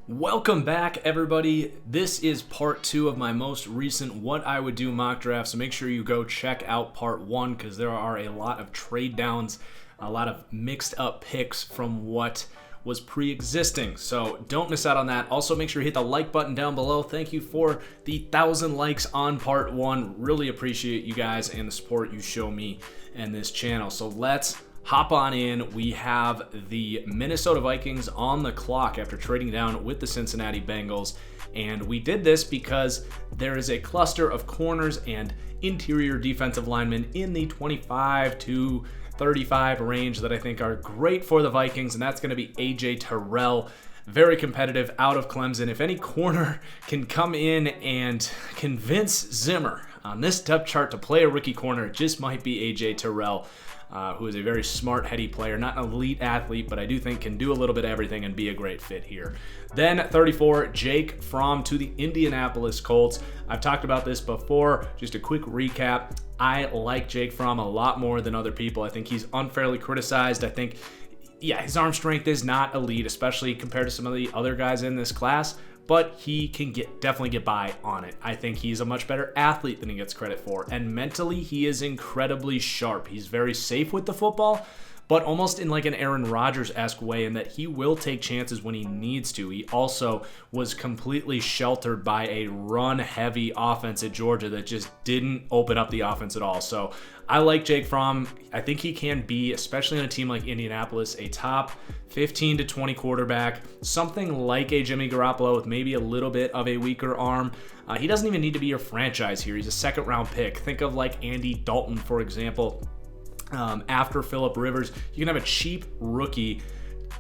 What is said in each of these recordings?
Welcome back, everybody. This is part 2 of my most recent What I Would Do mock draft, so make sure you go check out part 1 because there are a lot of trade downs, a lot of mixed up picks from what was pre-existing, so don't miss out on that. Also, make sure you hit the like button down below. Thank you for the 1,000 likes on part 1. Really appreciate you guys and the support you show me and this channel. So let's hop on in. We have the Minnesota Vikings on the clock after trading down with the Cincinnati Bengals. And we did this because there is a cluster of corners and interior defensive linemen in the 25 to 35 range that I think are great for the Vikings. And that's going to be A.J. Terrell. Very competitive out of Clemson. If any corner can come in and convince Zimmer on this depth chart to play a rookie corner, it just might be A.J. Terrell. Who is a very smart, heady player, not an elite athlete, but I do think can do a little bit of everything and be a great fit here. Then 34, Jake Fromm to the Indianapolis Colts. I've talked about this before. Just a quick recap. I like Jake Fromm a lot more than other people. I think he's unfairly criticized. I think, his arm strength is not elite, especially compared to some of the other guys in this class, but he can definitely get by on it. I think he's a much better athlete than he gets credit for, and mentally he is incredibly sharp. He's very safe with the football, but almost in like an Aaron Rodgers-esque way in that he will take chances when he needs to. He also was completely sheltered by a run-heavy offense at Georgia that just didn't open up the offense at all. So I like Jake Fromm. I think he can be, especially on a team like Indianapolis, a top 15 to 20 quarterback, something like a Jimmy Garoppolo with maybe a little bit of a weaker arm. He doesn't even need to be your franchise here. He's a second-round pick. Think of like Andy Dalton, for example. After Phillip Rivers, you can have a cheap rookie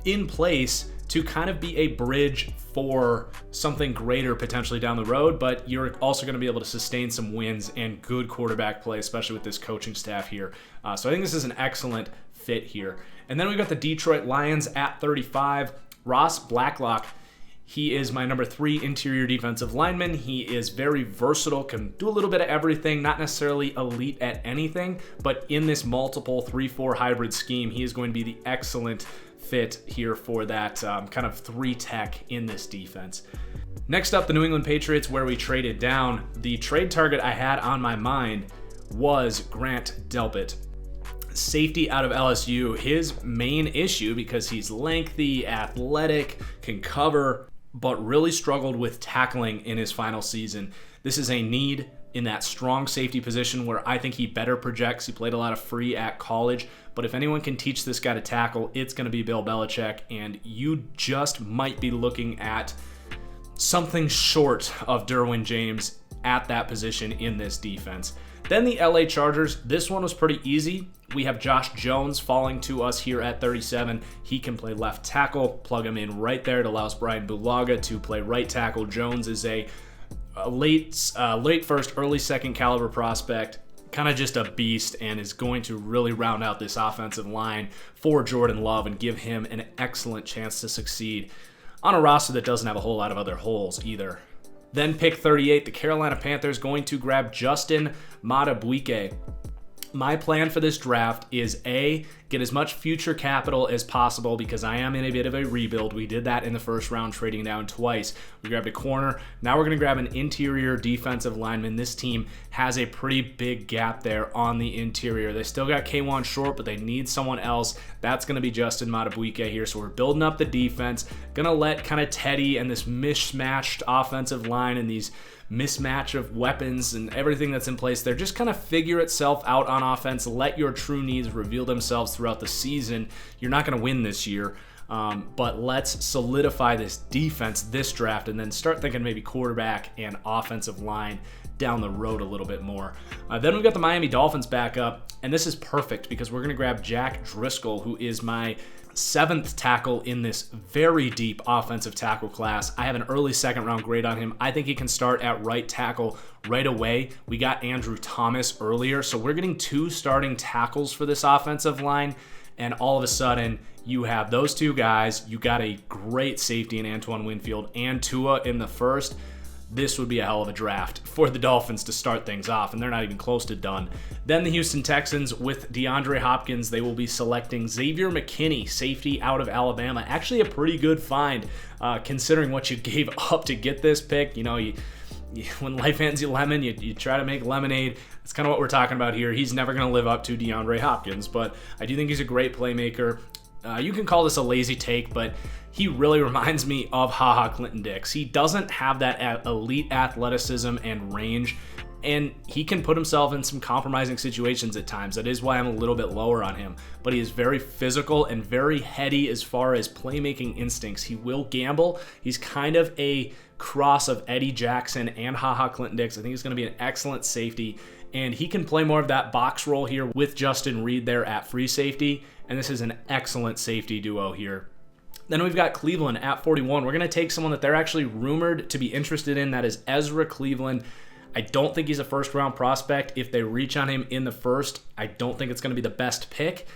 in place to kind of be a bridge for something greater potentially down the road, but you're also going to be able to sustain some wins and good quarterback play, especially with this coaching staff here. So I think this is an excellent fit here. And then we've got the Detroit Lions at 35. Ross Blacklock. He is my number 3 interior defensive lineman. He is very versatile, can do a little bit of everything, not necessarily elite at anything, but in this multiple 3-4 hybrid scheme, he is going to be the excellent fit here for that kind of 3 tech in this defense. Next up, the New England Patriots, where we traded down. The trade target I had on my mind was Grant Delpit. Safety out of LSU. His main issue, because he's lengthy, athletic, can cover, but really struggled with tackling in his final season. This is a need in that strong safety position where I think he better projects. He played a lot of free at college, but if anyone can teach this guy to tackle, it's going to be Bill Belichick, and you just might be looking at something short of Derwin James at that position in this defense. Then the LA Chargers. This one was pretty easy. We have Josh Jones falling to us here at 37. He can play left tackle. Plug him in right there. It allows Brian Bulaga to play right tackle. Jones is a late first, early second caliber prospect. Kind of just a beast and is going to really round out this offensive line for Jordan Love and give him an excellent chance to succeed on a roster that doesn't have a whole lot of other holes either. Then pick 38, the Carolina Panthers going to grab Justin Madubuike. My plan for this draft is A, get as much future capital as possible because I am in a bit of a rebuild. We did that in the first round, trading down twice. We grabbed a corner. Now we're going to grab an interior defensive lineman. This team has a pretty big gap there on the interior. They still got K'Wan Short, but they need someone else. That's going to be Justin Madubuike here. So we're building up the defense. Going to let kind of Teddy and this mismatched offensive line and these mismatch of weapons and everything that's in place there just kind of figure itself out on offense. Let your true needs reveal themselves throughout the season. You're not going to win this year, but let's solidify this defense this draft and then start thinking maybe quarterback and offensive line down the road a little bit more. Then we've got the Miami Dolphins back up, and this is perfect because we're going to grab Jack Driscoll, who is my 7th tackle in this very deep offensive tackle class. I have an early second round grade on him. I think he can start at right tackle right away. We got Andrew Thomas earlier, so we're getting 2 starting tackles for this offensive line, and all of a sudden you have those 2 guys. You got a great safety in Antoine Winfield and Tua in the first. this would be a hell of a draft for the Dolphins to start things off, and they're not even close to done. Then the Houston Texans with DeAndre Hopkins, they will be selecting Xavier McKinney, safety out of Alabama. Actually a pretty good find considering what you gave up to get this pick. You know, when life hands you lemon, you try to make lemonade. That's kind of what we're talking about here. He's never going to live up to DeAndre Hopkins, but I do think he's a great playmaker. You can call this a lazy take, but he really reminds me of HaHa Clinton-Dix. He doesn't have that elite athleticism and range, and he can put himself in some compromising situations at times. That is why I'm a little bit lower on him. But he is very physical and very heady as far as playmaking instincts. He will gamble. He's kind of a cross of Eddie Jackson and HaHa Clinton-Dix. I think he's going to be an excellent safety, and he can play more of that box role here with Justin Reed there at free safety, and this is an excellent safety duo here. Then we've got Cleveland at 41. We're going to take someone that they're actually rumored to be interested in. That is Ezra Cleveland. I don't think he's a first-round prospect. If they reach on him in the first, I don't think it's going to be the best pick,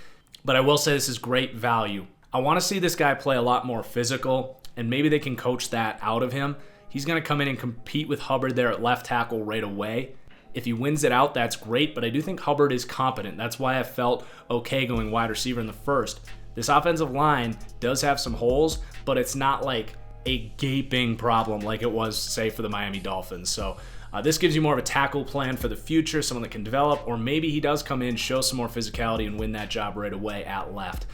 but I will say this is great value. I want to see this guy play a lot more physical, and maybe they can coach that out of him. He's going to come in and compete with Hubbard there at left tackle right away. If he wins it out, that's great, but I do think Hubbard is competent. That's why I felt okay going wide receiver in the first. This offensive line does have some holes, but it's not like a gaping problem like it was, say, for the Miami Dolphins. So this gives you more of a tackle plan for the future, someone that can develop, or maybe he does come in, show some more physicality, and win that job right away at left.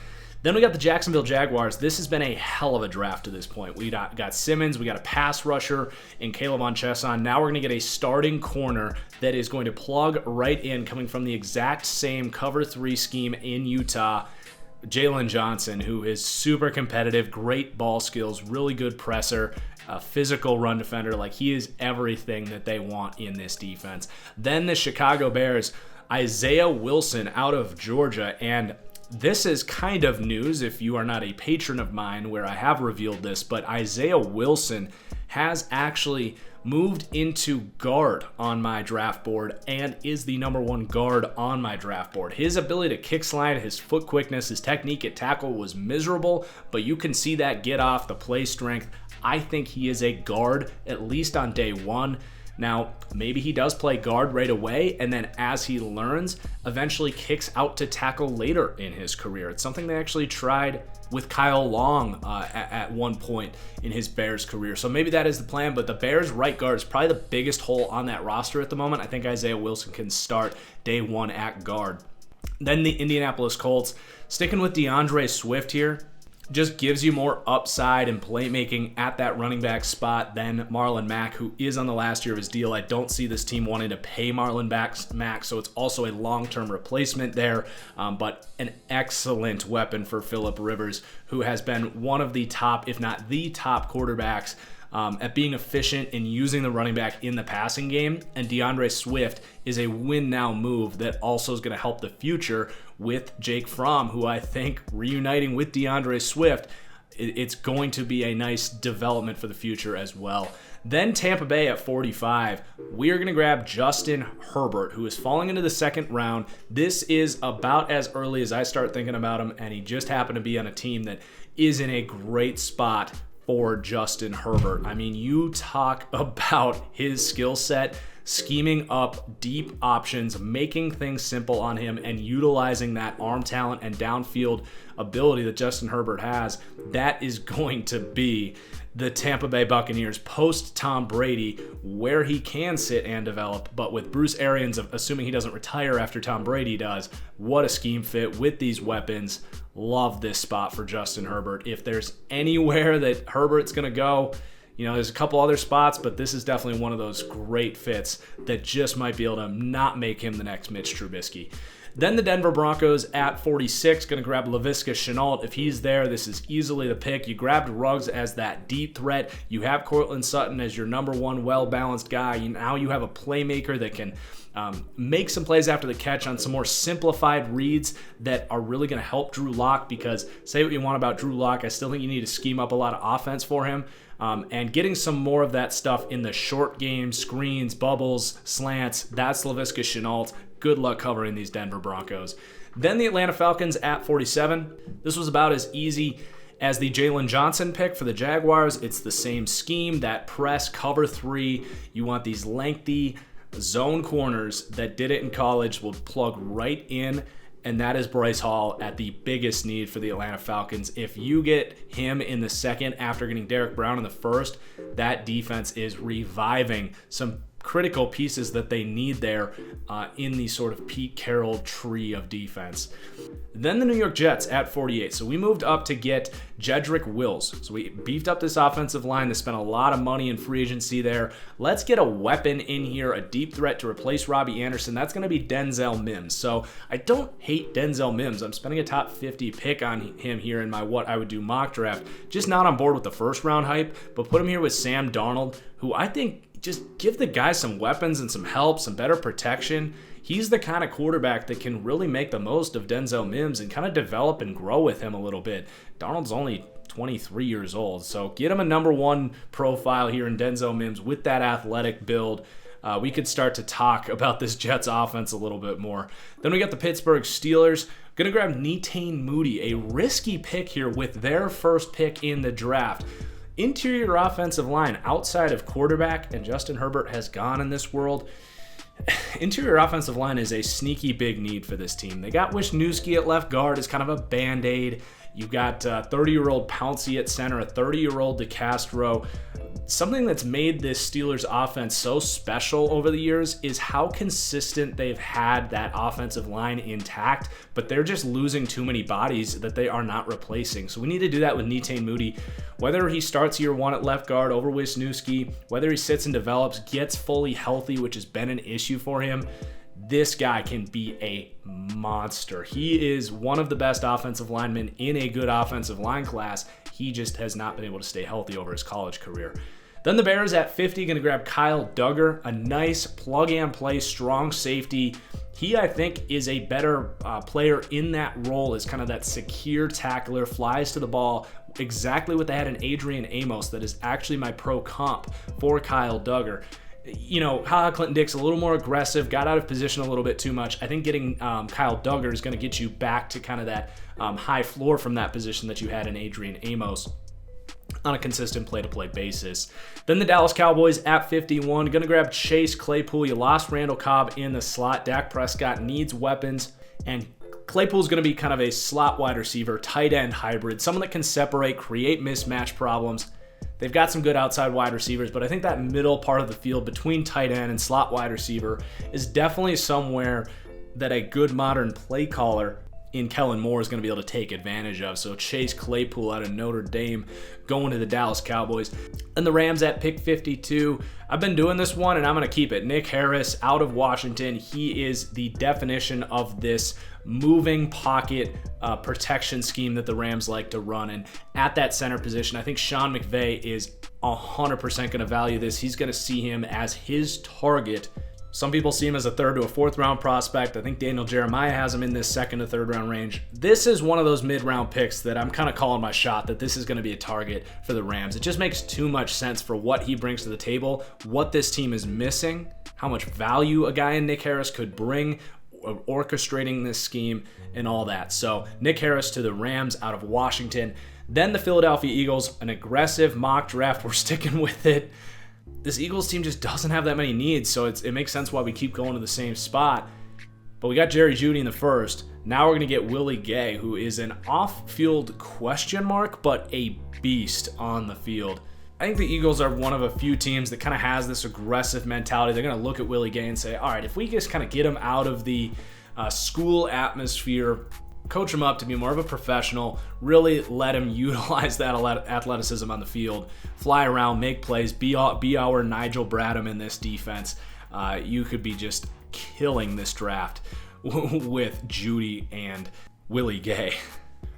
Then we got the Jacksonville Jaguars. This has been a hell of a draft to this point. We got Simmons, we got a pass rusher in Caleb on Chesson. Now we're going to get a starting corner that is going to plug right in, coming from the exact same cover 3 scheme in Utah. Jalen Johnson, who is super competitive, great ball skills, really good presser, a physical run defender. Like, he is everything that they want in this defense. Then the Chicago Bears, Isaiah Wilson out of Georgia, and this is kind of news if you are not a patron of mine where I have revealed this, but Isaiah Wilson has actually moved into guard on my draft board and is the number 1 guard on my draft board. His ability to kick slide, his foot quickness, his technique at tackle was miserable, but you can see that get off, the play strength. I think he is a guard, at least on day 1. Now, maybe he does play guard right away, and then as he learns, eventually kicks out to tackle later in his career. It's something they actually tried with Kyle Long at one point in his Bears career. So maybe that is the plan, but the Bears right guard is probably the biggest hole on that roster at the moment. I think Isaiah Wilson can start day 1 at guard. Then the Indianapolis Colts, sticking with DeAndre Swift here, just gives you more upside and playmaking at that running back spot than Marlon Mack, who is on the last year of his deal. I don't see this team wanting to pay Marlon Mack, so it's also a long-term replacement there, but an excellent weapon for Phillip Rivers, who has been one of the top, if not the top quarterbacks at being efficient in using the running back in the passing game. And DeAndre Swift is a win-now move that also is going to help the future with Jake Fromm, who I think reuniting with DeAndre Swift, it's going to be a nice development for the future as well. Then Tampa Bay at 45, we are going to grab Justin Herbert, who is falling into the second round. This is about as early as I start thinking about him, and he just happened to be on a team that is in a great spot for Justin Herbert. I mean, you talk about his skill set, scheming up deep options, making things simple on him, and utilizing that arm talent and downfield ability that Justin Herbert has. That is going to be the Tampa Bay Buccaneers post Tom Brady, where he can sit and develop. But with Bruce Arians, assuming he doesn't retire after Tom Brady does, what a scheme fit with these weapons. Love this spot for Justin Herbert. If there's anywhere that Herbert's going to go, you know, there's a couple other spots, but this is definitely one of those great fits that just might be able to not make him the next Mitch Trubisky. Then the Denver Broncos at 46, going to grab Laviska Shenault. If he's there, this is easily the pick. You grabbed Ruggs as that deep threat. You have Courtland Sutton as your number 1 well-balanced guy. Now you have a playmaker that can make some plays after the catch on some more simplified reads that are really going to help Drew Lock, because say what you want about Drew Lock, I still think you need to scheme up a lot of offense for him. And getting some more of that stuff in the short game, screens, bubbles, slants, that's Laviska Shenault. Good luck covering these Denver Broncos. Then the Atlanta Falcons at 47. This was about as easy As the Jalen Johnson pick for the Jaguars, it's the same scheme, that press, cover 3. You want these lengthy zone corners that did it in college, will plug right in, and that is Bryce Hall at the biggest need for the Atlanta Falcons. If you get him in the second after getting Derrick Brown in the first, that defense is reviving some critical pieces that they need there in the sort of Pete Carroll tree of defense. Then the New York Jets at 48. So we moved up to get Jedrick Wills. So we beefed up this offensive line. They spent a lot of money in free agency there. Let's get a weapon in here, a deep threat to replace Robbie Anderson. That's going to be Denzel Mims. So I don't hate Denzel Mims. I'm spending a top 50 pick on him here in my what I would do mock draft. Just not on board with the first round hype, but put him here with Sam Darnold, who I think just give the guy some weapons and some help, some better protection. He's the kind of quarterback that can really make the most of Denzel Mims and kind of develop and grow with him a little bit. Darnold's only 23 years old, so get him a number 1 profile here in Denzel Mims with that athletic build. We could start to talk about this Jets offense a little bit more. Then we got the Pittsburgh Steelers. Going to grab Netane Moody, a risky pick here with their first pick in the draft. Interior offensive line outside of quarterback, and Justin Herbert has gone in this world. Interior offensive line is a sneaky big need for this team. They got Wisniewski at left guard as kind of a band-aid. You got 30-year-old Pouncey at center, a 30-year-old DeCastro. Something that's made this Steelers offense so special over the years is how consistent they've had that offensive line intact, but they're just losing too many bodies that they are not replacing. So we need to do that with Netane Moody. Whether he starts year 1 at left guard over Wisniewski, whether he sits and develops, gets fully healthy, which has been an issue for him, this guy can be a monster. He is one of the best offensive linemen in a good offensive line class. He just has not been able to stay healthy over his college career. Then the Bears at 50, going to grab Kyle Duggar, a nice plug-and-play, strong safety. He, I think, is a better player in that role as kind of that secure tackler, flies to the ball, exactly what they had in Adrian Amos. That is actually my pro comp for Kyle Duggar. You know, Clinton Dix a little more aggressive, got out of position a little bit too much. I think getting Kyle Duggar is going to get you back to kind of that high floor from that position that you had in Adrian Amos on a consistent play-to-play basis. Then the Dallas Cowboys at 51, going to grab Chase Claypool. You lost Randall Cobb in the slot. Dak Prescott needs weapons, and Claypool's going to be kind of a slot wide receiver, tight end hybrid, someone that can separate, create mismatch problems. They've got some good outside wide receivers, but I think that middle part of the field between tight end and slot wide receiver is definitely somewhere that a good modern play caller in Kellen Moore is going to be able to take advantage of. So Chase Claypool out of Notre Dame going to the Dallas Cowboys. And the Rams at pick 52. I've been doing this one and I'm going to keep it. Nick Harris out of Washington. He is the definition of this moving pocket protection scheme that the Rams like to run. And at that center position, I think Sean McVay is 100% going to value this. He's going to see him as his target. Some people see him as a 3rd to a 4th round prospect. I think Daniel Jeremiah has him in this 2nd to 3rd round range. This is one of those mid-round picks that I'm kind of calling my shot that this is going to be a target for the Rams. It just makes too much sense for what he brings to the table, what this team is missing, how much value a guy in Nick Harris could bring, orchestrating this scheme and all that. So Nick Harris to the Rams out of Washington. Then the Philadelphia Eagles, an aggressive mock draft. We're sticking with it. This Eagles team just doesn't have that many needs, so it makes sense why we keep going to the same spot. But we got Jerry Jeudy in the first. Now we're going to get Willie Gay, who is an off-field question mark, but a beast on the field. I think the Eagles are one of a few teams that kind of has this aggressive mentality. They're going to look at Willie Gay and say, all right, if we just kind of get him out of the school atmosphere, coach him up to be more of a professional, really let him utilize that athleticism on the field, fly around, make plays, be our Nigel Bradham in this defense. You could be just killing this draft with Jeudy and Willie Gay.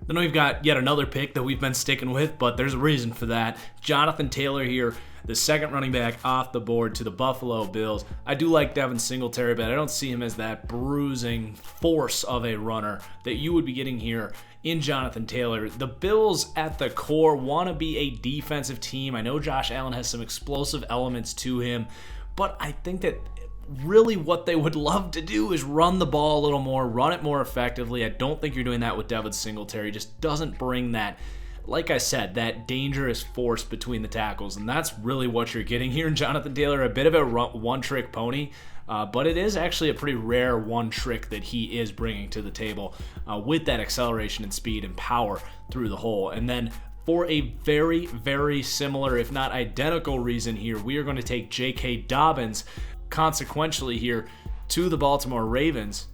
Then we've got yet another pick that we've been sticking with, but there's a reason for that. Jonathan Taylor here, the 2nd running back off the board to the Buffalo Bills. I do like Devin Singletary, but I don't see him as that bruising force of a runner that you would be getting here in Jonathan Taylor. The Bills at the core want to be a defensive team. I know Josh Allen has some explosive elements to him, but I think that really what they would love to do is run the ball a little more, run it more effectively. I don't think you're doing that with Devin Singletary. He just doesn't bring that like I said, that dangerous force between the tackles, and that's really what you're getting here in Jonathan Taylor. A bit of a one-trick pony, but it is actually a pretty rare one trick that he is bringing to the table with that acceleration and speed and power through the hole. And then for a very, very similar, if not identical reason here, we are going to take J.K. Dobbins, consequentially here, to the Baltimore Ravens.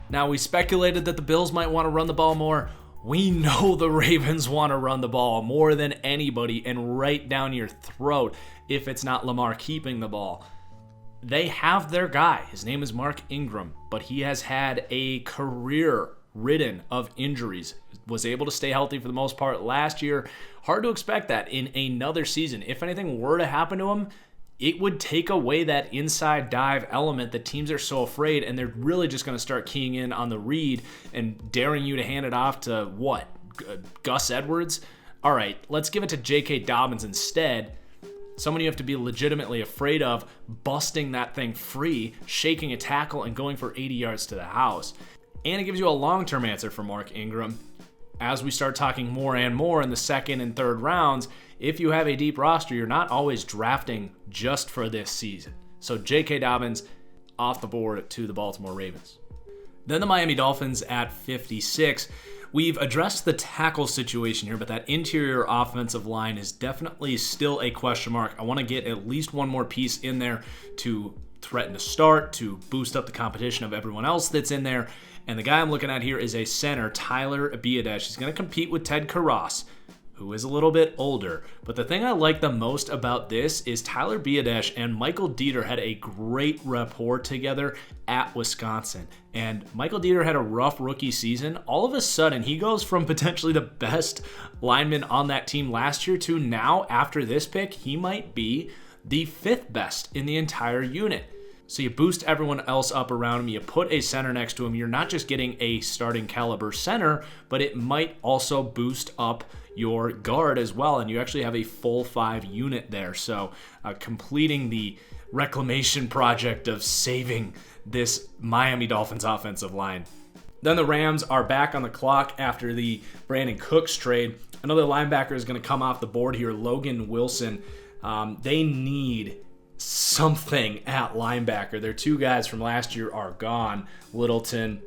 Now, we speculated that the Bills might want to run the ball more. We know the Ravens want to run the ball more than anybody and right down your throat if it's not Lamar keeping the ball. They have their guy. His name is Mark Ingram, but he has had a career ridden of injuries. Was able to stay healthy for the most part last year. Hard to expect that in another season. If anything were to happen to him, it would take away that inside dive element that teams are so afraid, and they're really just going to start keying in on the read and daring you to hand it off to what? Gus Edwards? All right, let's give it to J.K. Dobbins instead. Someone you have to be legitimately afraid of busting that thing free, shaking a tackle, and going for 80 yards to the house. And it gives you a long-term answer for Mark Ingram. As we start talking more and more in the second and third rounds, if you have a deep roster, you're not always drafting just for this season. So J.K. Dobbins off the board to the Baltimore Ravens. Then the Miami Dolphins at 56. We've addressed the tackle situation here, but that interior offensive line is definitely still a question mark. I want to get at least one more piece in there to threaten to start, to boost up the competition of everyone else that's in there. And the guy I'm looking at here is a center, Tyler Biadasz. He's going to compete with Ted Karras, who is a little bit older. But the thing I like the most about this is Tyler Biadasz and Michael Dieter had a great rapport together at Wisconsin. And Michael Dieter had a rough rookie season. All of a sudden, he goes from potentially the best lineman on that team last year to now, after this pick, he might be the 5th best in the entire unit. So you boost everyone else up around him. You put a center next to him. You're not just getting a starting caliber center, but it might also boost up your guard as well. And you actually have a full 5 unit there. So completing the reclamation project of saving this Miami Dolphins offensive line. Then the Rams are back on the clock after the Brandon Cooks trade. Another linebacker is going to come off the board here, Logan Wilson. They need something at linebacker. Their 2 guys from last year are gone, Littleton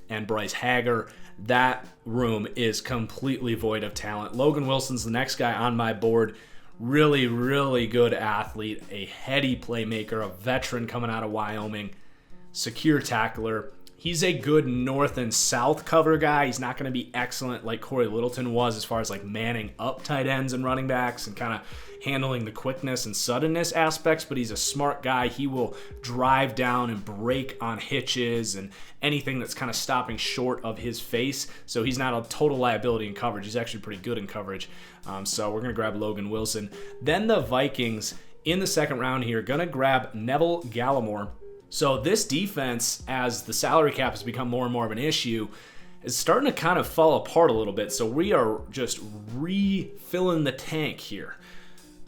and Bryce Hager. That room is completely void of talent. Logan Wilson's the next guy on my board. Really, really good athlete, a heady playmaker, a veteran coming out of Wyoming, secure tackler. He's a good north and south cover guy. He's not going to be excellent like Corey Littleton was as far as like manning up tight ends and running backs and kind of handling the quickness and suddenness aspects, but he's a smart guy. He will drive down and break on hitches and anything that's kind of stopping short of his face. So he's not a total liability in coverage. He's actually pretty good in coverage. So we're going to grab Logan Wilson. Then the Vikings in the second round here, going to grab Neville Gallimore. So this defense, as the salary cap has become more and more of an issue, is starting to kind of fall apart a little bit. So we are just refilling the tank here.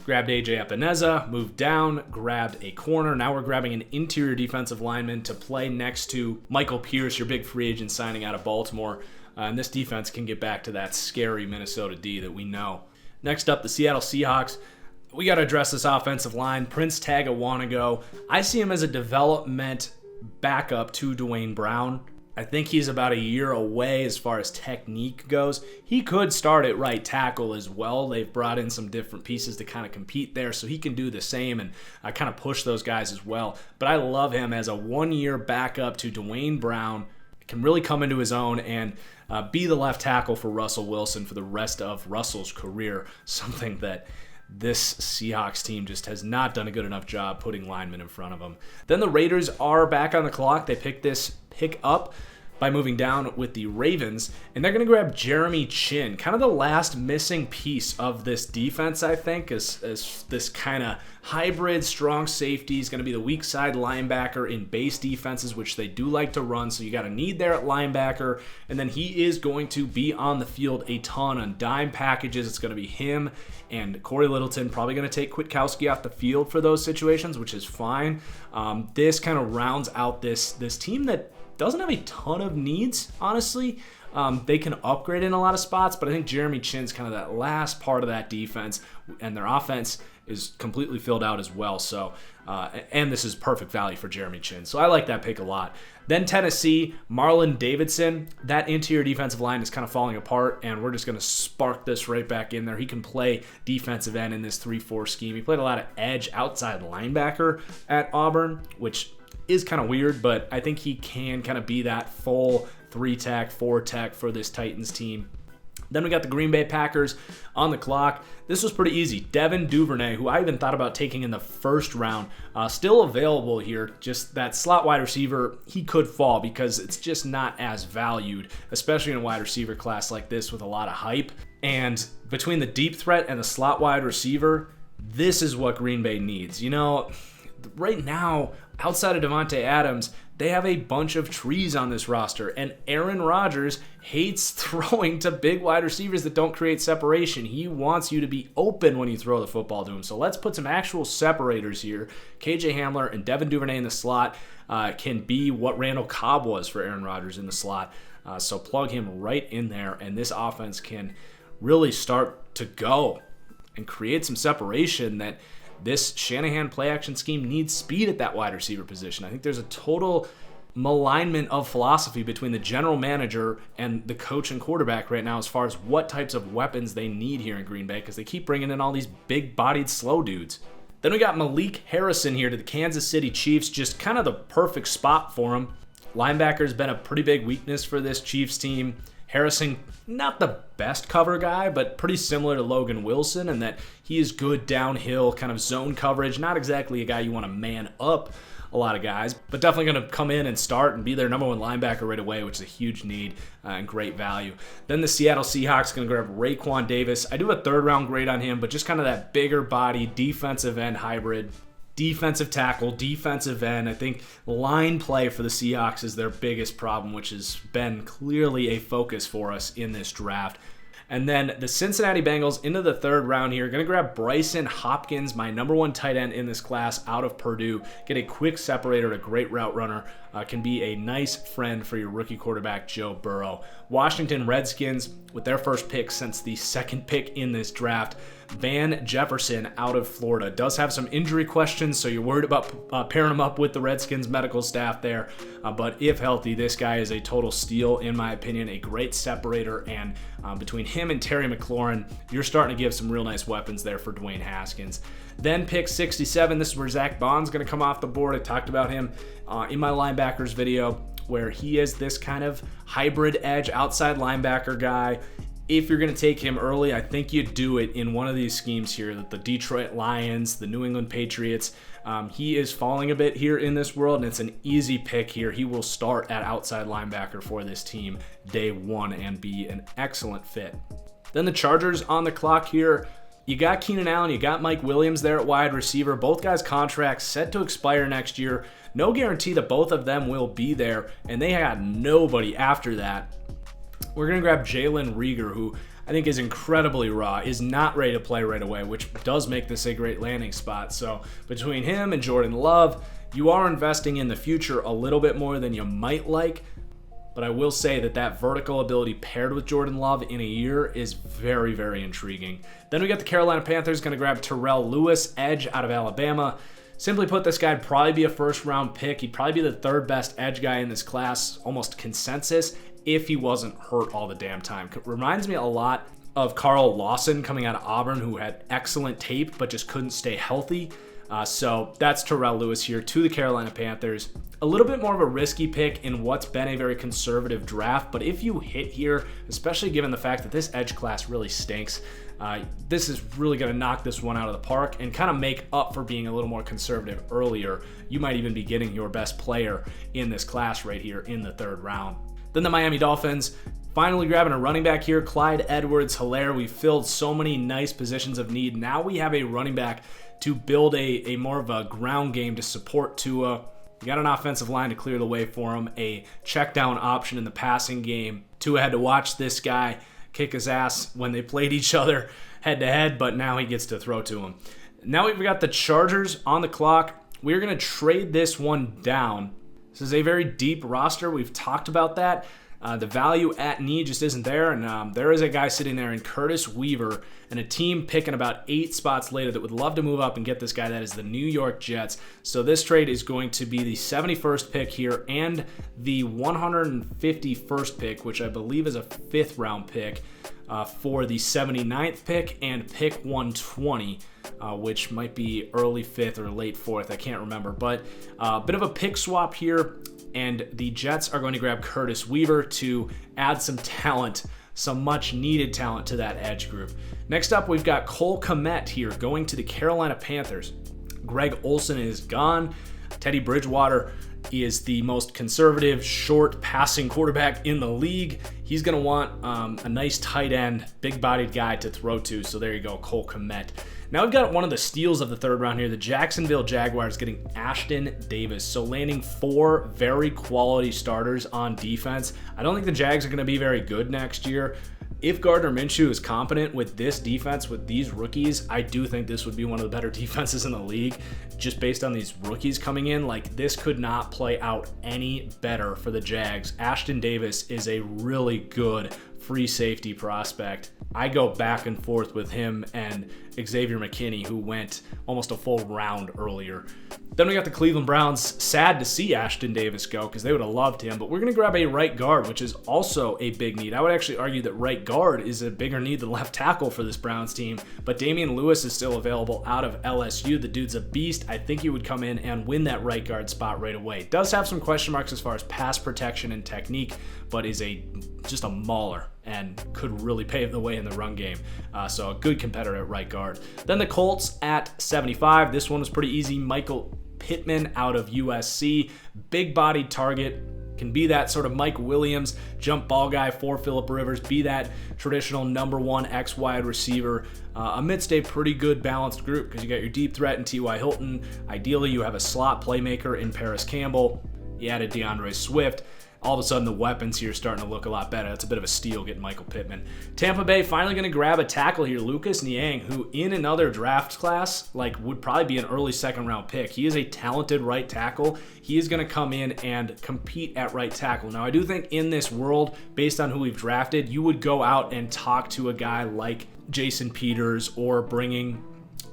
Grabbed AJ Epineza, moved down, grabbed a corner. Now we're grabbing an interior defensive lineman to play next to Michael Pierce, your big free agent signing out of Baltimore. And this defense can get back to that scary Minnesota D that we know. Next up, the Seattle Seahawks. We got to address this offensive line. Prince Tagawanago. I see him as a development backup to Dwayne Brown. I think he's about a year away as far as technique goes. He could start at right tackle as well. They've brought in some different pieces to kind of compete there, so he can do the same and kind of push those guys as well. But I love him as a one-year backup to Dwayne Brown. Can really come into his own and be the left tackle for Russell Wilson for the rest of Russell's career, something that this Seahawks team just has not done a good enough job putting linemen in front of them. Then the Raiders are back on the clock. They pick up by moving down with the Ravens, and they're going to grab Jeremy Chin, kind of the last missing piece of this defense, I think, is this kind of hybrid strong safety. Is going to be the weak side linebacker in base defenses, which they do like to run, so you got a need there at linebacker, and then he is going to be on the field a ton on dime packages. It's going to be him and Corey Littleton, probably going to take Kwiatkowski off the field for those situations, which is fine. This kind of rounds out this team that doesn't have a ton of needs, honestly. They can upgrade in a lot of spots, but I think Jeremy Chinn's kind of that last part of that defense, and their offense is completely filled out as well. So, and this is perfect value for Jeremy Chinn. So I like that pick a lot. Then Tennessee, Marlon Davidson. That interior defensive line is kind of falling apart, and we're just going to spark this right back in there. He can play defensive end in this 3-4 scheme. He played a lot of edge outside linebacker at Auburn, which is kind of weird, but I think he can kind of be that full 3-tech, 4-tech for this Titans team. Then we got the Green Bay Packers on the clock. This was pretty easy. Devin Duvernay, who I even thought about taking in the first round, still available here. Just that slot wide receiver, he could fall because it's just not as valued, especially in a wide receiver class like this with a lot of hype. And between the deep threat and the slot wide receiver, this is what Green Bay needs. You know, right now, outside of Devontae Adams, they have a bunch of trees on this roster, and Aaron Rodgers hates throwing to big wide receivers that don't create separation. He wants you to be open when you throw the football to him. So let's put some actual separators here. KJ Hamler and Devin Duvernay in the slot can be what Randall Cobb was for Aaron Rodgers in the slot. So plug him right in there, and this offense can really start to go and create some separation that this Shanahan play-action scheme needs speed at that wide receiver position. I think there's a total malignment of philosophy between the general manager and the coach and quarterback right now as far as what types of weapons they need here in Green Bay, because they keep bringing in all these big-bodied slow dudes. Then we got Malik Harrison here to the Kansas City Chiefs, just kind of the perfect spot for him. Linebacker's been a pretty big weakness for this Chiefs team. Harrison, not the best cover guy, but pretty similar to Logan Wilson in that he is good downhill kind of zone coverage. Not exactly a guy you want to man up a lot of guys, but definitely going to come in and start and be their number one linebacker right away, which is a huge need and great value. Then the Seattle Seahawks going to grab Raekwon Davis. I do a third round grade on him, but just kind of that bigger body defensive end hybrid. Defensive tackle, defensive end. I think line play for the Seahawks is their biggest problem, which has been clearly a focus for us in this draft. And then the Cincinnati Bengals into the third round here. Going to grab Bryson Hopkins, my number one tight end in this class out of Purdue. Get a quick separator, a great route runner. Can be a nice friend for your rookie quarterback, Joe Burrow. Washington Redskins, with their first pick since the second pick in this draft, Van Jefferson out of Florida. Does have some injury questions, so you're worried about pairing him up with the Redskins medical staff there. But if healthy, this guy is a total steal, in my opinion, a great separator. And between him and Terry McLaurin, you're starting to give some real nice weapons there for Dwayne Haskins. Then pick 67, this is where Zach Bond's going to come off the board. I talked about him in my linebackers video, where he is this kind of hybrid edge outside linebacker guy. If you're going to take him early, I think you do it in one of these schemes here, the Detroit Lions, the New England Patriots. He is falling a bit here in this world, and it's an easy pick here. He will start at outside linebacker for this team day one and be an excellent fit. Then the Chargers on the clock here. You got Keenan Allen, you got Mike Williams there at wide receiver. Both guys' contracts set to expire next year. No guarantee that both of them will be there, and they got nobody after that. We're going to grab Jalen Reagor, who I think is incredibly raw, is not ready to play right away, which does make this a great landing spot. So between him and Jordan Love, you are investing in the future a little bit more than you might like. But I will say that vertical ability paired with Jordan Love in a year is very, very intriguing. Then we got the Carolina Panthers going to grab Terrell Lewis, edge out of Alabama. Simply put, this guy would probably be a first-round pick. He'd probably be the third best edge guy in this class, almost consensus, if he wasn't hurt all the damn time. Reminds me a lot of Carl Lawson coming out of Auburn, who had excellent tape but just couldn't stay healthy. So that's Terrell Lewis here to the Carolina Panthers. A little bit more of a risky pick in what's been a very conservative draft, but if you hit here, especially given the fact that this edge class really stinks, this is really going to knock this one out of the park and kind of make up for being a little more conservative earlier. You might even be getting your best player in this class right here in the third round. Then the Miami Dolphins finally grabbing a running back here, Clyde Edwards-Helaire. We filled so many nice positions of need. Now we have a running back to build a more of a ground game to support Tua. You got an offensive line to clear the way for him, a check down option in the passing game. Tua had to watch this guy kick his ass when they played each other head to head, but now he gets to throw to him. Now we've got the Chargers on the clock. We're going to trade this one down. This is a very deep roster. We've talked about that. The value at need just isn't there, and there is a guy sitting there in Curtis Weaver and a team picking about 8 spots later that would love to move up and get this guy. That is the New York Jets. So this trade is going to be the 71st pick here and the 151st pick, which I believe is a 5th round pick, for the 79th pick and pick 120, which might be early 5th or late 4th. I can't remember, but a bit of a pick swap here. And the Jets are going to grab Curtis Weaver to add some talent, some much needed talent to that edge group. Next up, we've got Cole Kmet here going to the Carolina Panthers. Greg Olsen is gone. Teddy Bridgewater is the most conservative, short passing quarterback in the league. He's going to want a nice tight end, big-bodied guy to throw to. So there you go, Cole Kmet. Now we've got one of the steals of the 3rd round here, the Jacksonville Jaguars getting Ashton Davis. So landing 4 very quality starters on defense. I don't think the Jags are going to be very good next year. If Gardner Minshew is competent with this defense, with these rookies, I do think this would be one of the better defenses in the league. Just based on these rookies coming in, like, this could not play out any better for the Jags. Ashton Davis is a really good free safety prospect. I go back and forth with him and Xavier McKinney, who went almost a full round earlier. Then we got the Cleveland Browns. Sad to see Ashton Davis go because they would have loved him, but we're going to grab a right guard, which is also a big need. I would actually argue that right guard is a bigger need than left tackle for this Browns team, but Damian Lewis is still available out of LSU. The dude's a beast. I think he would come in and win that right guard spot right away. Does have some question marks as far as pass protection and technique, but is just a mauler and could really pave the way in the run game. So a good competitor at right guard. Then the Colts at 75. This one was pretty easy. Michael Pittman out of USC. Big-bodied target. Can be that sort of Mike Williams jump ball guy for Phillip Rivers. Be that traditional number 1 X wide receiver amidst a pretty good balanced group because you got your deep threat in T.Y. Hilton. Ideally, you have a slot playmaker in Paris Campbell. You added DeAndre Swift. All of a sudden, the weapons here are starting to look a lot better. That's a bit of a steal getting Michael Pittman. Tampa Bay finally going to grab a tackle here, Lucas Niang, who in another draft class would probably be an early 2nd round pick. He is a talented right tackle. He is going to come in and compete at right tackle. Now, I do think in this world, based on who we've drafted, you would go out and talk to a guy like Jason Peters or bringing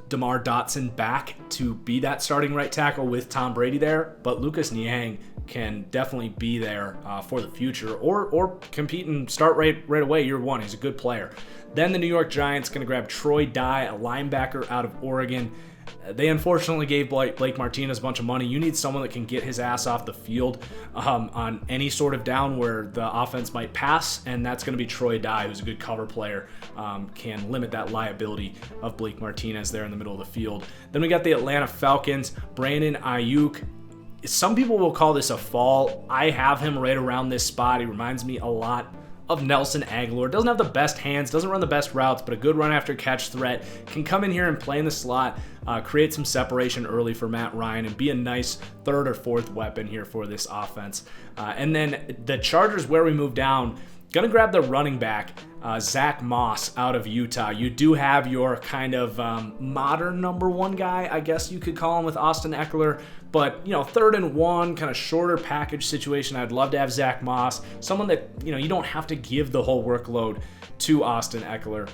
DeMar Dotson back to be that starting right tackle with Tom Brady there, but Lucas Niang can definitely be there for the future or compete and start right away year 1. He's a good player. Then the New York Giants going to grab Troy Dye, a linebacker out of Oregon. They unfortunately gave Blake Martinez a bunch of money. You need someone that can get his ass off the field on any sort of down where the offense might pass, and that's going to be Troy Dye, who's a good cover player, can limit that liability of Blake Martinez there in the middle of the field. Then we got the Atlanta Falcons, Brandon Ayuk. Some people will call this a fall. I have him right around this spot. He reminds me a lot of Nelson Aguilar. Doesn't have the best hands, doesn't run the best routes, but a good run after catch threat. Can come in here and play in the slot, create some separation early for Matt Ryan, and be a nice 3rd or 4th weapon here for this offense. And then the Chargers, where we move down, gonna grab the running back, Zach Moss out of Utah. You do have your kind of modern number 1 guy, I guess you could call him, with Austin Eckler. But, 3rd and 1, kind of shorter package situation. I'd love to have Zach Moss, someone that, you don't have to give the whole workload to Austin Eckler.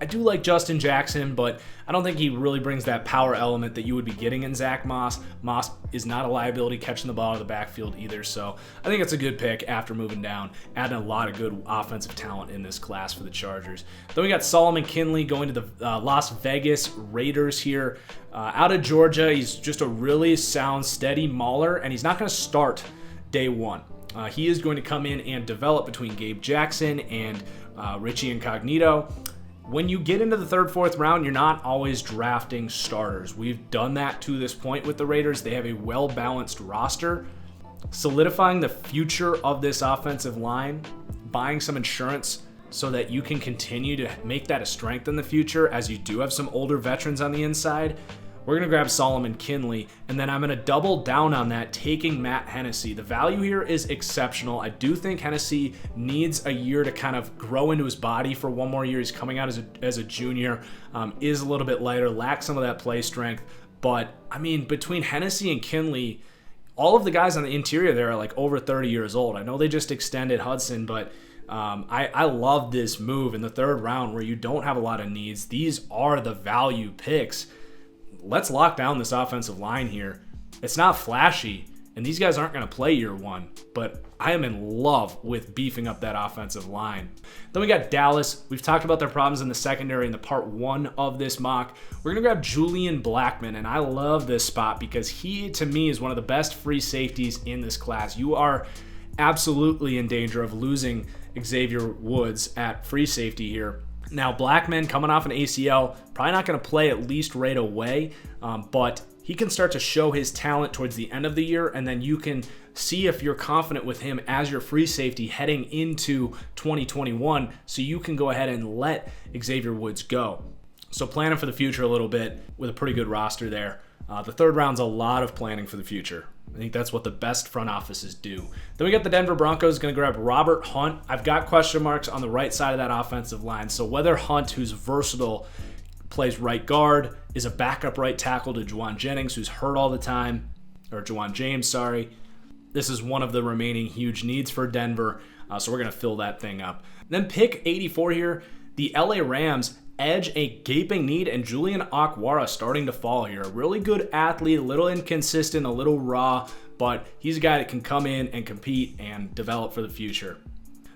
I do like Justin Jackson, but I don't think he really brings that power element that you would be getting in Zach Moss. Moss is not a liability catching the ball out of the backfield either, so I think it's a good pick after moving down, adding a lot of good offensive talent in this class for the Chargers. Then we got Solomon Kinley going to the Las Vegas Raiders here. Out of Georgia, he's just a really sound, steady mauler, and he's not going to start day 1. He is going to come in and develop between Gabe Jackson and Richie Incognito. When you get into the 3rd, 4th round, you're not always drafting starters. We've done that to this point with the Raiders. They have a well-balanced roster. Solidifying the future of this offensive line, buying some insurance so that you can continue to make that a strength in the future as you do have some older veterans on the inside. We're going to grab Solomon Kinley, and then I'm going to double down on that, taking Matt Hennessy. The value here is exceptional. I do think Hennessy needs a year to kind of grow into his body for one more year. He's coming out as a junior, is a little bit lighter, lacks some of that play strength. But, I mean, between Hennessy and Kinley, all of the guys on the interior there are like over 30 years old. I know they just extended Hudson, but I love this move in the third round where you don't have a lot of needs. These are the value picks. Let's lock down this offensive line here. It's not flashy, and these guys aren't going to play year one, but I am in love with beefing up that offensive line. Then we got Dallas. We've talked about their problems in the secondary in the part one of this mock. We're going to grab Julian Blackmon, and I love this spot because he, to me, is one of the best free safeties in this class. You are absolutely in danger of losing Xavier Woods at free safety here. Now, Blackmon coming off an ACL, probably not going to play at least right away, but he can start to show his talent towards the end of the year, and then you can see if you're confident with him as your free safety heading into 2021, so you can go ahead and let Xavier Woods go. So planning for the future a little bit with a pretty good roster there. The third round's a lot of planning for the future. I think that's what the best front offices do. Then we got the Denver Broncos going to grab Robert Hunt. I've got question marks on the right side of that offensive line. So whether Hunt, who's versatile, plays right guard, is a backup right tackle to Juwan Jennings, who's hurt all the time, or Juwan James, sorry. This is one of the remaining huge needs for Denver, so we're going to fill that thing up. Then pick 84 here, the LA Rams edge a gaping need, and Julian Okwara starting to fall here. A really good athlete, a little inconsistent, a little raw, but he's a guy that can come in and compete and develop for the future.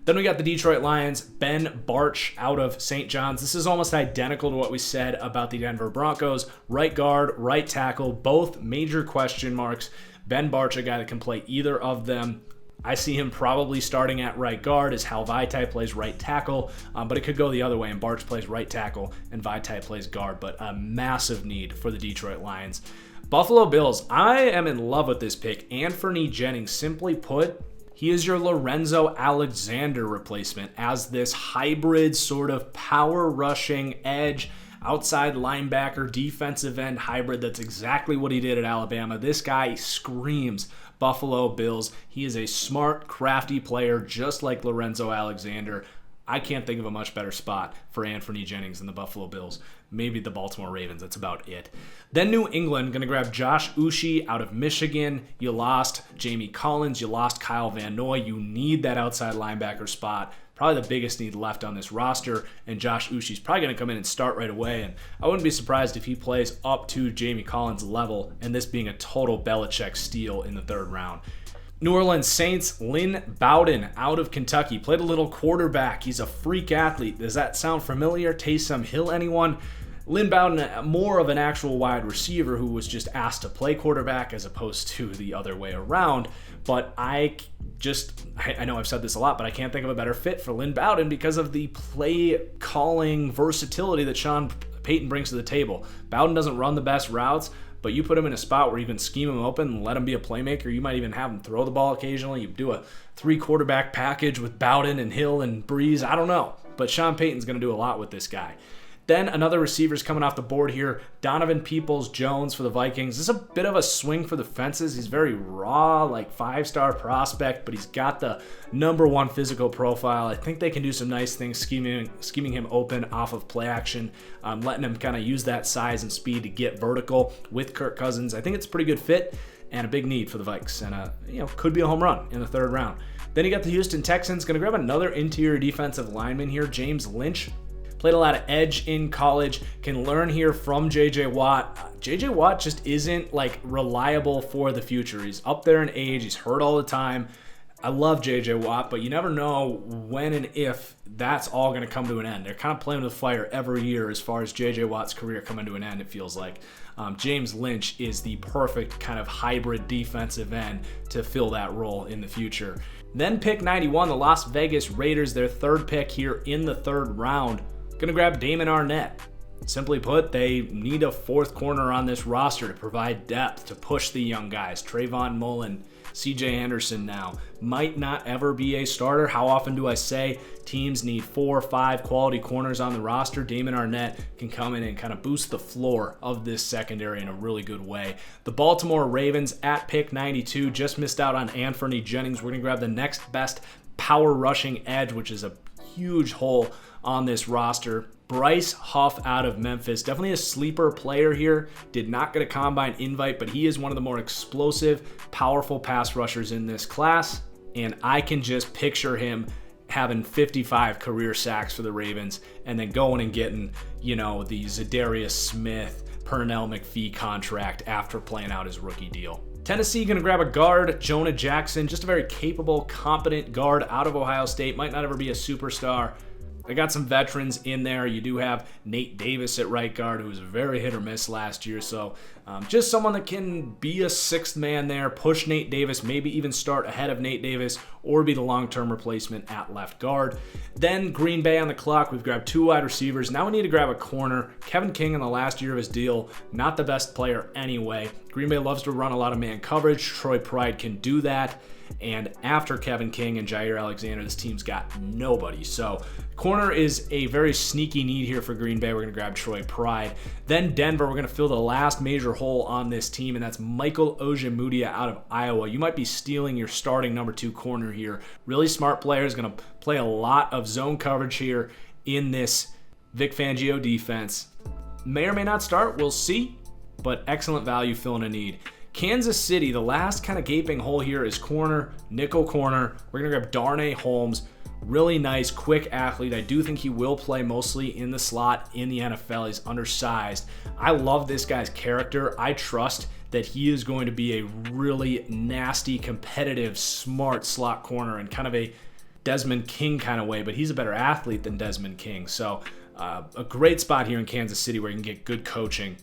Then we got the Detroit Lions, Ben Bartch out of St. John's. This is almost identical to what we said about the Denver Broncos. Right guard, right tackle, both major question marks. Ben Bartch, a guy that can play either of them. I see him probably starting at right guard as Hal Vaitai plays right tackle, but it could go the other way, and Bartch plays right tackle and Vaitai plays guard, but a massive need for the Detroit Lions. Buffalo Bills, I am in love with this pick. Anthony Jennings, simply put, he is your Lorenzo Alexander replacement as this hybrid sort of power rushing edge, outside linebacker, defensive end hybrid. That's exactly what he did at Alabama. This guy screams Buffalo Bills. He is a smart, crafty player just like Lorenzo Alexander. I can't think of a much better spot for Anthony Jennings than the Buffalo Bills. Maybe the Baltimore Ravens. That's about it. Then New England, going to grab Josh Uche out of Michigan. You lost Jamie Collins. You lost Kyle Van Noy. You need that outside linebacker spot. Probably the biggest need left on this roster. And Josh Uche's probably going to come in and start right away. And I wouldn't be surprised if he plays up to Jamie Collins' level, and this being a total Belichick steal in the third round. New Orleans Saints, Lynn Bowden out of Kentucky. Played a little quarterback. He's a freak athlete. Does that sound familiar? Taysom Hill, anyone? Lynn Bowden, more of an actual wide receiver who was just asked to play quarterback as opposed to the other way around. But I know I've said this a lot, but I can't think of a better fit for Lynn Bowden because of the play calling versatility that Sean Payton brings to the table. Bowden doesn't run the best routes, but you put him in a spot where you can scheme him open and let him be a playmaker. You might even have him throw the ball occasionally. You do a 3-quarterback package with Bowden and Hill and Breeze. I don't know, but Sean Payton's going to do a lot with this guy. Then another receiver's coming off the board here, Donovan Peoples-Jones for the Vikings. This is a bit of a swing for the fences. He's very raw, like 5-star prospect, but he's got the #1 physical profile. I think they can do some nice things scheming him open off of play action, letting him kind of use that size and speed to get vertical with Kirk Cousins. I think it's a pretty good fit and a big need for the Vikes, and could be a home run in the third round. Then you got the Houston Texans. Going to grab another interior defensive lineman here, James Lynch. Played a lot of edge in college, can learn here from J.J. Watt. J.J. Watt just isn't reliable for the future. He's up there in age. He's hurt all the time. I love J.J. Watt, but you never know when and if that's all going to come to an end. They're kind of playing with fire every year as far as J.J. Watt's career coming to an end, it feels like. James Lynch is the perfect kind of hybrid defensive end to fill that role in the future. Then pick 91, the Las Vegas Raiders, their third pick here in the third round. Going to grab Damon Arnett. Simply put, they need a fourth corner on this roster to provide depth, to push the young guys. Trayvon Mullen, CJ Anderson now. Might not ever be a starter. How often do I say teams need 4 or 5 quality corners on the roster? Damon Arnett can come in and kind of boost the floor of this secondary in a really good way. The Baltimore Ravens at pick 92 just missed out on Anthony Jennings. We're going to grab the next best power rushing edge, which is a huge hole on this roster. Bryce Huff out of Memphis, definitely a sleeper player here. Did not get a combine invite, but he is one of the more explosive, powerful pass rushers in this class. And I can just picture him having 55 career sacks for the Ravens and then going and getting, the Zadarius Smith, Pernell McPhee contract after playing out his rookie deal. Tennessee going to grab a guard, Jonah Jackson, just a very capable, competent guard out of Ohio State. Might not ever be a superstar. They got some veterans in there. You do have Nate Davis at right guard, who was very hit or miss last year. So just someone that can be a sixth man there, push Nate Davis, maybe even start ahead of Nate Davis, or be the long-term replacement at left guard. Then Green Bay on the clock. We've grabbed 2 wide receivers. Now we need to grab a corner. Kevin King in the last year of his deal, not the best player anyway. Green Bay loves to run a lot of man coverage. Troy Pride can do that. And after Kevin King and Jair Alexander, this team's got nobody. So corner is a very sneaky need here for Green Bay. We're going to grab Troy Pride. Then Denver, we're going to fill the last major hole on this team, and that's Michael Ojemudia out of Iowa. You might be stealing your starting number 2 corner here. Really smart player, is going to play a lot of zone coverage here in this Vic Fangio defense. May or may not start, we'll see, but excellent value filling a need. Kansas City, the last kind of gaping hole here is corner, nickel corner. We're going to grab Darnay Holmes. Really nice, quick athlete. I do think he will play mostly in the slot in the NFL. He's undersized. I love this guy's character. I trust that he is going to be a really nasty, competitive, smart slot corner in kind of a Desmond King kind of way, but he's a better athlete than Desmond King. So a great spot here in Kansas City where you can get good coaching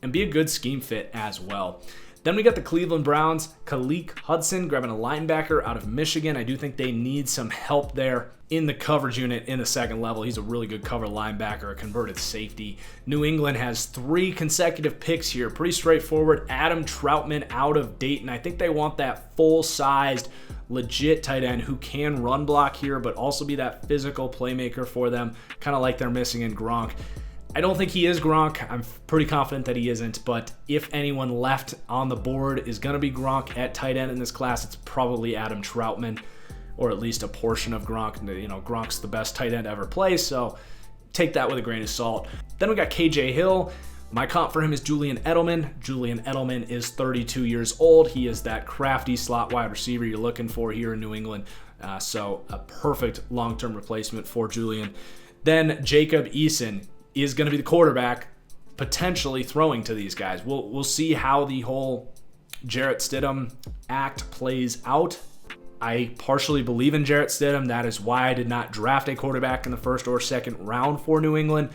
and be a good scheme fit as well. Then we got the Cleveland Browns, Khaleke Hudson grabbing a linebacker out of Michigan. I do think they need some help there in the coverage unit in the second level. He's a really good cover linebacker, a converted safety. New England has 3 consecutive picks here. Pretty straightforward. Adam Troutman out of Dayton. I think they want that full-sized, legit tight end who can run block here, but also be that physical playmaker for them, kind of like they're missing in Gronk. I don't think he is Gronk. I'm pretty confident that he isn't, but if anyone left on the board is going to be Gronk at tight end in this class, it's probably Adam Troutman, or at least a portion of Gronk. Gronk's the best tight end ever play, so take that with a grain of salt. Then we got KJ Hill. My comp for him is Julian Edelman. Julian Edelman is 32 years old. He is that crafty slot wide receiver you're looking for here in New England, so a perfect long-term replacement for Julian. Then Jacob Eason is going to be the quarterback, potentially throwing to these guys. We'll see how the whole Jarrett Stidham act plays out. I partially believe in Jarrett Stidham. That is why I did not draft a quarterback in the first or second round for New England.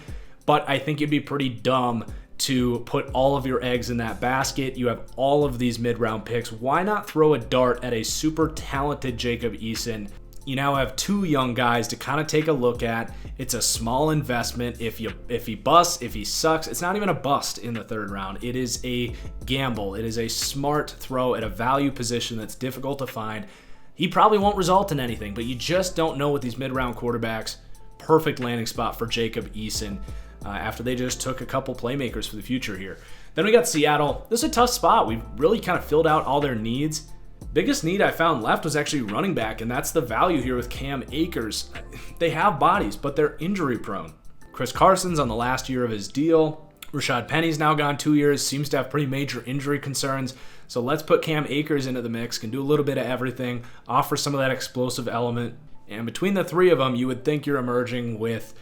But I think it'd be pretty dumb to put all of your eggs in that basket. You have all of these mid-round picks. Why not throw a dart at a super talented Jacob Eason? You now have 2 young guys to kind of take a look at. It's a small investment. If he busts, if he sucks, it's not even a bust in the 3rd round. It is a gamble. It is a smart throw at a value position that's difficult to find. He probably won't result in anything, but you just don't know with these mid-round quarterbacks. Perfect landing spot for Jacob Eason after they just took a couple playmakers for the future here. Then we got Seattle. This is a tough spot. We've really kind of filled out all their needs. Biggest need I found left was actually running back, and that's the value here with Cam Akers. They have bodies, but they're injury prone. Chris Carson's on the last year of his deal. Rashad Penny's now gone 2 years, seems to have pretty major injury concerns. So let's put Cam Akers into the mix, can do a little bit of everything, offer some of that explosive element. And between the 3 of them, you would think you're emerging with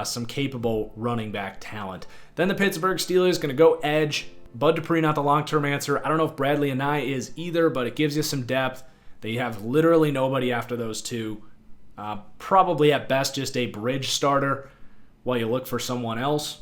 some capable running back talent. Then the Pittsburgh Steelers going to go edge. Bud Dupree, not the long-term answer. I don't know if Bradley Anae is either, but it gives you some depth. They have literally nobody after those 2. Probably at best just a bridge starter while you look for someone else.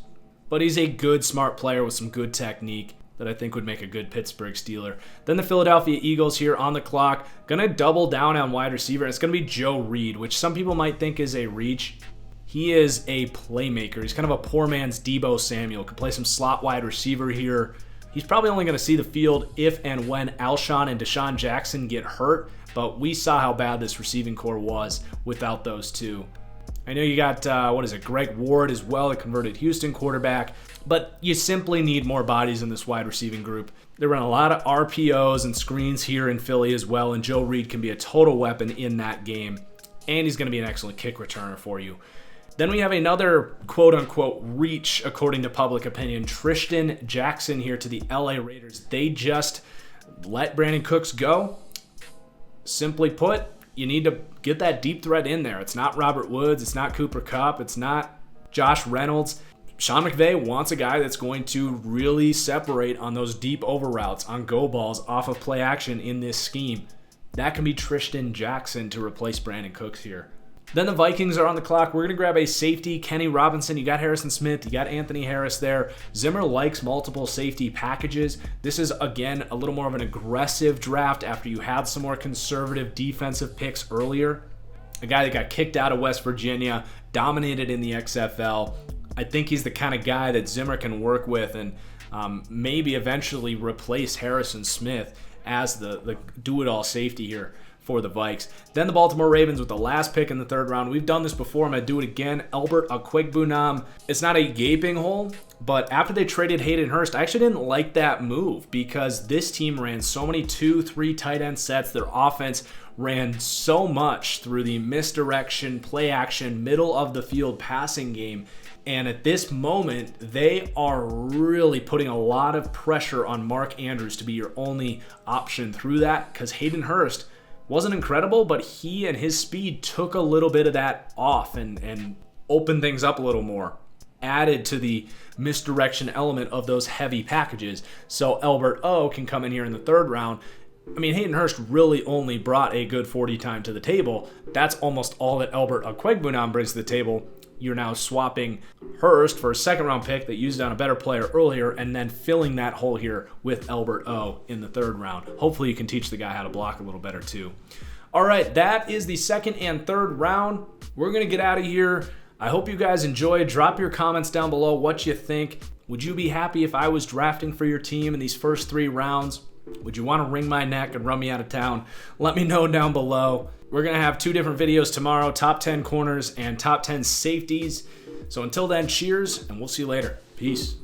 But he's a good, smart player with some good technique that I think would make a good Pittsburgh Steeler. Then the Philadelphia Eagles here on the clock. Going to double down on wide receiver. It's going to be Joe Reed, which some people might think is a reach. He is a playmaker. He's kind of a poor man's Deebo Samuel. Could play some slot wide receiver here. He's probably only going to see the field if and when Alshon and Deshaun Jackson get hurt, but we saw how bad this receiving core was without those 2. I know you got, Greg Ward as well, a converted Houston quarterback, but you simply need more bodies in this wide receiving group. They run a lot of RPOs and screens here in Philly as well, and Joe Reed can be a total weapon in that game. and he's going to be an excellent kick returner for you. Then we have another quote-unquote reach, according to public opinion, Tristan Jackson here to the LA Raiders. They just let Brandon Cooks go. Simply put, you need to get that deep threat in there. It's not Robert Woods. It's not Cooper Kupp. It's not Josh Reynolds. Sean McVay wants a guy that's going to really separate on those deep over routes, on go balls, off of play action in this scheme. That can be Tristan Jackson to replace Brandon Cooks here. Then the Vikings are on the clock. We're going to grab a safety, Kenny Robinson. You got Harrison Smith. You got Anthony Harris there. Zimmer likes multiple safety packages. This is, again, a little more of an aggressive draft after you had some more conservative defensive picks earlier. A guy that got kicked out of West Virginia, dominated in the XFL. I think he's the kind of guy that Zimmer can work with and maybe eventually replace Harrison Smith as the do-it-all safety here for the Vikes. Then the Baltimore Ravens with the last pick in the third round. We've done this before. I'm going to do it again. Albert Okwuegbunam. It's not a gaping hole, but after they traded Hayden Hurst, I actually didn't like that move because this team ran so many 2-3 tight end sets. Their offense ran so much through the misdirection, play action, middle of the field passing game. And at this moment, they are really putting a lot of pressure on Mark Andrews to be your only option through that because Hayden Hurst wasn't incredible, but he and his speed took a little bit of that off and opened things up a little more, added to the misdirection element of those heavy packages. So Albert O can come in here in the third round. I mean, Hayden Hurst really only brought a good 40 time to the table. That's almost all that Albert Okwuegbunam brings to the table. You're now swapping Hurst for a second-round pick that used on a better player earlier and then filling that hole here with Albert O in the third round. Hopefully you can teach the guy how to block a little better too. All right, that is the second and third round. We're going to get out of here. I hope you guys enjoyed. Drop your comments down below what you think. Would you be happy if I was drafting for your team in these first 3 rounds? Would you want to wring my neck and run me out of town? Let me know down below. We're going to have 2 different videos tomorrow, top 10 corners and top 10 safeties. So until then, cheers, and we'll see you later. Peace.